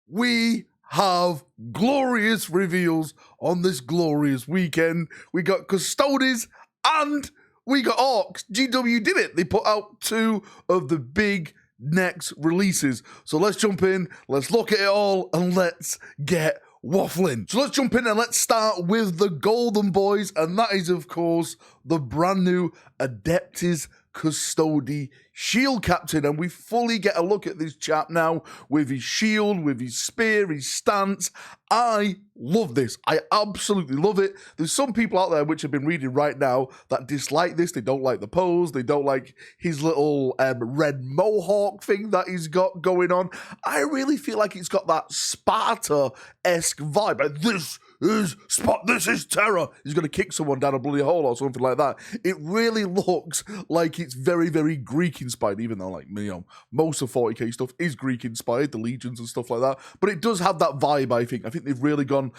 we have glorious reveals on this glorious weekend. We got Custodes and we got Orks. GW did it. They put out 2 of the big next releases. So let's jump in, let's look at it all, and let's get waffling. So let's jump in and let's start with the Golden Boys, and that is, of course, the brand new Adeptus Custodes shield captain, and we fully get a look at this chap now with his shield, with his spear, his stance. I love this. I absolutely love it. There's some people out there which have been reading right now that dislike this. They don't like the pose. They don't like his little red mohawk thing that he's got going on. I really feel like it's got that Sparta-esque vibe. Like, this is terror. He's going to kick someone down a bloody hole or something like that. It really looks like it's very, very Greek inspired, even though, like, you know, most of 40k stuff is Greek inspired, the legions and stuff like that. But it does have that vibe, I think. I think they've really gone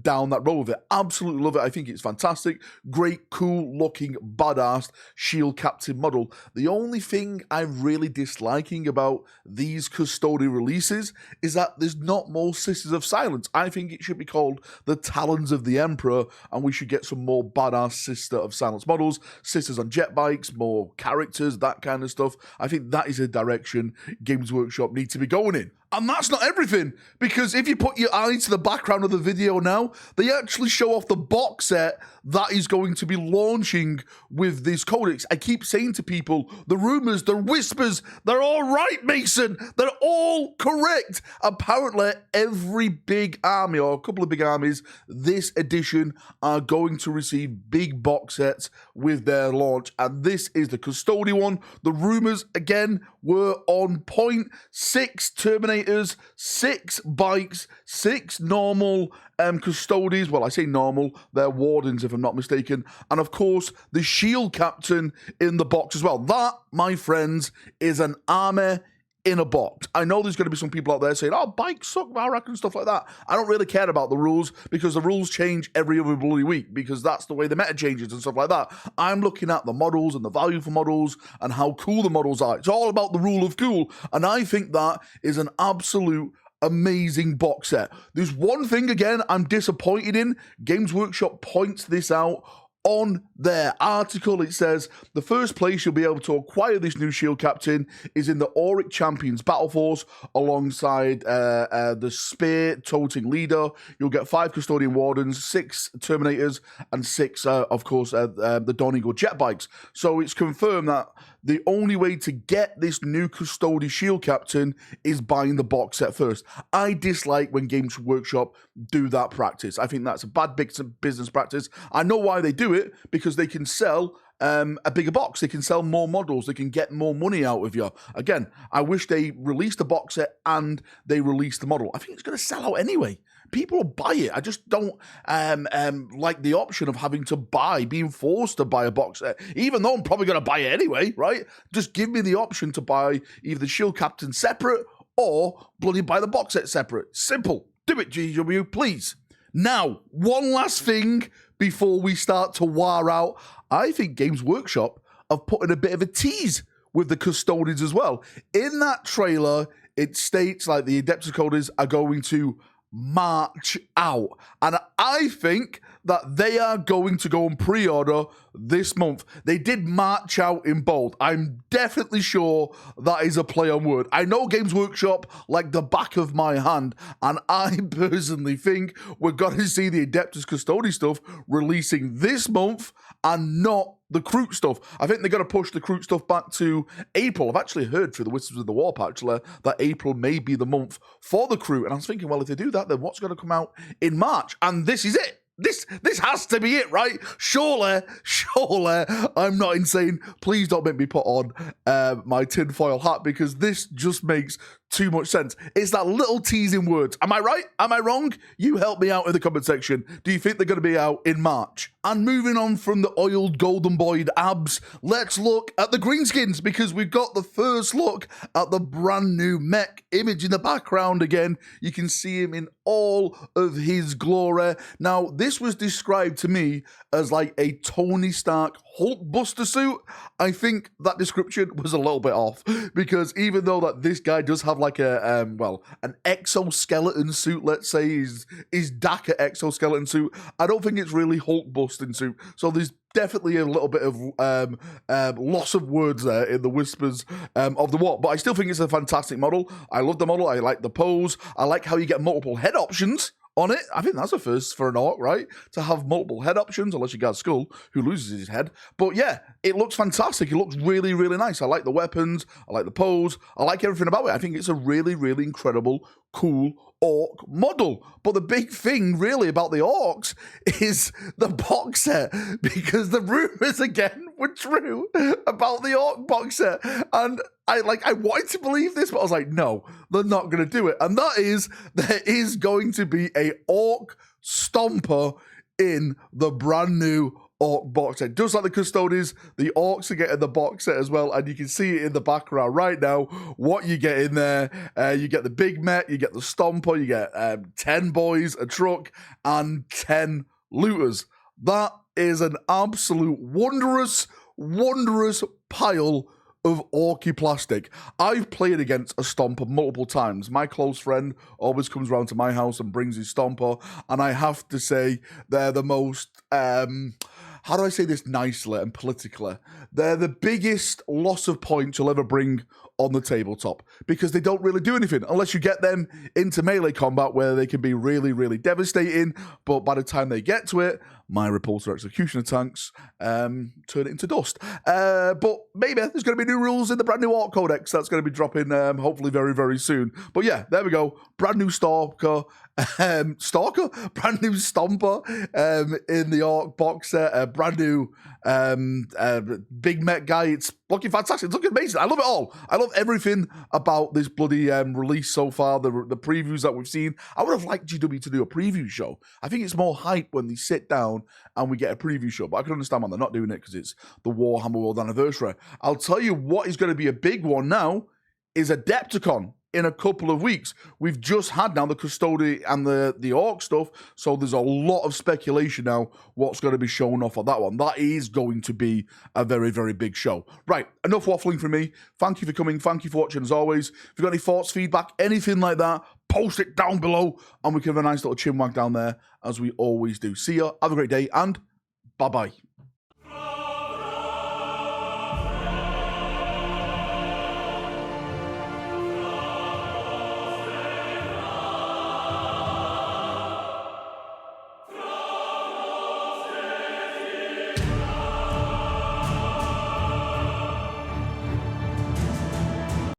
down that road with it. Absolutely love it. I think it's fantastic. Great, cool looking, badass shield captain model. The only thing I'm really disliking about these Custodes releases is that there's not more Sisters of Silence. I think it should be called the Talons of the Emperor, and we should get some more badass Sister of Silence models, sisters on jet bikes, more characters, that kind of stuff. I think that is a direction Games Workshop need to be going in. And that's not everything, because if you put your eye to the background of the video now, they actually show off the box set that is going to be launching with this codex. I keep saying to people, the rumors, the whispers, they're all right, Mason. They're all correct. Apparently, every big army, or a couple of big armies, this edition are going to receive big box sets with their launch. And this is the Custodes one. The rumors, again, were on point. 6 Terminators, 6 bikes, 6 normal Custodes. Well, I say normal, they're Wardens if I'm not mistaken. And of course, the shield captain in the box as well. That, my friends, is an army in a box. I know there's going to be some people out there saying, oh, bikes suck, Valrak and stuff like that. I don't really care about the rules, because the rules change every other bloody week, because that's the way the meta changes and stuff like that. I'm looking at the models and the value for models and how cool the models are. It's all about the rule of cool, and I think that is an absolute amazing box set. There's one thing, again, I'm disappointed in. Games Workshop points this out on their article. It says the first place you'll be able to acquire this new shield captain is in the Auric Champions Battle Force alongside the spear-toting leader. You'll get 5 Custodian Wardens, 6 Terminators, and 6, of course, the Dawn Eagle jet bikes. So it's confirmed that the only way to get this new Custodes shield captain is buying the box set first. I dislike when Games Workshop do that practice. I think that's a bad business practice. I know why they do it, because they can sell a bigger box. They can sell more models. They can get more money out of you. Again, I wish they released the box set and they released the model. I think it's going to sell out anyway. People will buy it. I just don't like the option of having to buy, being forced to buy a box set, even though I'm probably going to buy it anyway, right? Just give me the option to buy either the shield captain separate or bloody buy the box set separate. Simple. Do it, GW, please. Now, one last thing before we start to war out. I think Games Workshop have put in a bit of a tease with the Custodes as well. In that trailer, it states like the Adeptus Custodes are going to march out, and I think that they are going to go and pre-order this month. They did march out in bold. I'm definitely sure that is a play on word. I know Games Workshop like the back of my hand, and I personally think we're going to see the Adeptus Custodes stuff releasing this month and not the Kroot stuff. I think they're going to push the Kroot stuff back to April. I've actually heard through the Whispers of the Warp, actually, that April may be the month for the Kroot. And I was thinking, well, if they do that, then what's going to come out in March? And this is it. This has to be it, right? Surely, I'm not insane. Please don't make me put on my tinfoil hat, because this just makes too much sense. It's that little teasing words. Am I right? Am I wrong? You help me out in the comment section. Do you think they're going to be out in March? And moving on from the oiled golden boyed abs, let's look at the greenskins, because we've got the first look at the brand new mech image in the background again. You can see him in all of his glory. Now, this was described to me as like a Tony Stark Hulkbuster suit. I think that description was a little bit off, because even though that this guy does have have like an exoskeleton suit, let's say, his Daka exoskeleton suit. I don't think it's really Hulk busting suit. So there's definitely a little bit of loss of words there in the whispers of the what. But I still think it's a fantastic model. I love the model. I like the pose. I like how you get multiple head options on it. I think that's a first for an orc, right? To have multiple head options, unless you got Skull, who loses his head. But yeah, it looks fantastic. It looks really, really nice. I like the weapons. I like the pose. I like everything about it. I think it's a really, really incredible, cool orc model. But the big thing really about the orcs is the box set, because the rumors again were true about the orc box set. And I wanted to believe this, but I was like, no, they're not going to do it. And that is, there is going to be a orc stomper in the brand new orc box set. Just like the Custodes, the orcs are getting the box set as well, and you can see it in the background right now what you get in there. You get the big mech, you get the stomper, you get 10 boys, a truck, and 10 looters. That is an absolute wondrous pile of orky plastic. I've played against a stomper multiple times. My close friend always comes around to my house and brings his stomper, and I have to say they're the most how do I say this nicely and politically? They're the biggest loss of points you'll ever bring on the tabletop, because they don't really do anything unless you get them into melee combat, where they can be really, really devastating. But by the time they get to it, my repulsor executioner tanks turn it into dust. But maybe there's going to be new rules in the brand new Orc Codex that's going to be dropping hopefully very, very soon. But yeah, there we go. Brand new Stalker. Brand new Stomper in the Orc box set. Brand new big mech guy. It's looking fantastic. It's looking amazing. I love it all. I love everything about this bloody release so far. The previews that we've seen. I would have liked GW to do a preview show. I think it's more hype when they sit down and we get a preview show. But I can understand why they're not doing it, because it's the Warhammer World Anniversary. I'll tell you what is going to be a big one now is Adepticon in a couple of weeks. We've just had now the Custode and the Orc stuff, so there's a lot of speculation now what's going to be shown off of that one. That is going to be a very, very big show. Right, enough waffling from me. Thank you for coming. Thank you for watching as always. If you've got any thoughts, feedback, anything like that, post it down below, and we can have a nice little chinwag down there as we always do. See ya, have a great day, and bye-bye.